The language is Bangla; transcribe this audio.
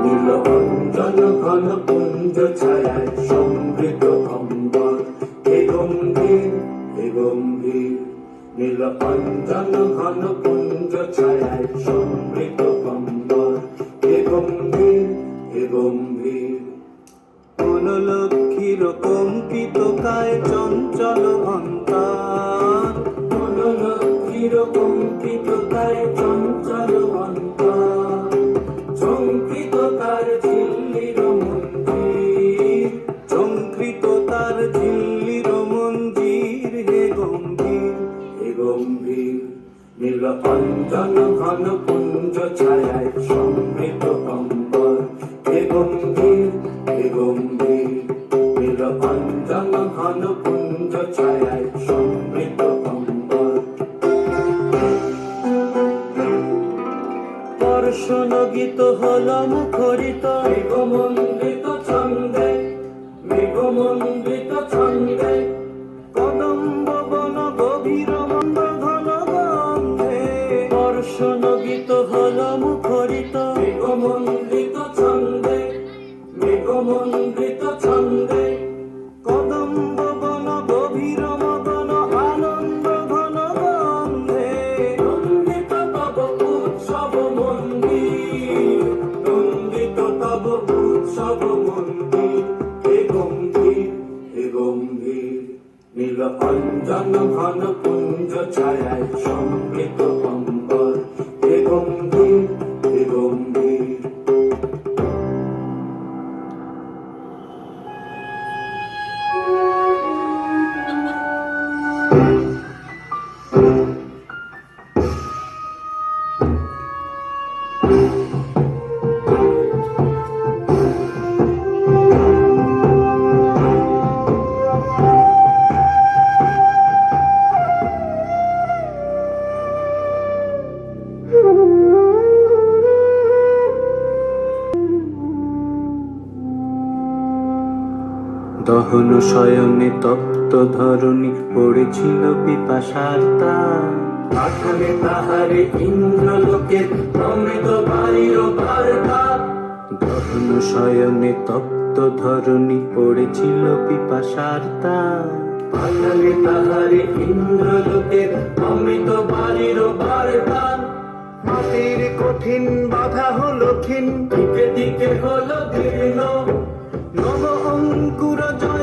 নীলঅঞ্জন ঘন পুঞ্জ ছায়ায় সমৃত অম্বর হে গম্ভীর হে গম্ভীর। নীলঅঞ্জন ঘন পুঞ্জ ছায়ায় সমৃত অম্বর হে গম্ভীর হে গম্ভীর। মনোলক্ষীর কম্পিত কায় চঞ্চল অন্তর, মনোলক্ষীর কম্পিত কায় চঞ্চল অন্তর। ঝঙ্কৃত তার ঝিল্লির মঞ্জির, ঝঙ্কৃত তার ঝিল্লির মঞ্জির হে গম্ভীর হে গম্ভীর। নীলঅঞ্জন ঘন পুঞ্জ ছায়ায় সমৃত অম্বর হে গম্ভীর হে গম্ভীর। নীলঅঞ্জন ঘন পুঞ্জ ছায়ায় সমৃত অম্বর। দর্শন গীত হল মুখরিত মেঘমণ্ডিত ছন্দে, মেঘমণ্ডিত ছন্দে। কদম্ব বন গভীর মন্দ ঘন গন্ধে। দর্শন গীত হল মুখরিত মেঘমণ্ডিত ছন্দে, মেঘমণ্ডিত ছন্দে। কদম্ব বন গভীর মগন আনন্দ ঘন গন্ধে। নন্দিত তব উৎসব মন্দির, নন্দিত তব উৎসব মন্দির হে গম্ভীর হে গম্ভীর। নীলঅঞ্জন ঘন পুঞ্জ ছায়ায় সমৃত অম্বর হে গম্ভীর হে গম্ভীর। দহন শয়নে তপ্ত ধরণী পড়েছিল পিপাসার তার। পাঠালে তাহারে ইন্দ্রলোকের অমৃত বাড়ির বার্তা। দহন শয়নে তপ্ত ধরণী পড়েছিল পিপাসার তার। পাঠালে তাহারে ইন্দ্রলোকের অমৃত বাড়ির বার্তা। মাটির কঠিন বাধা হলো ক্ষীণ, দিকে দিকে হলো দীর্ণ, নব অঙ্কুর জয়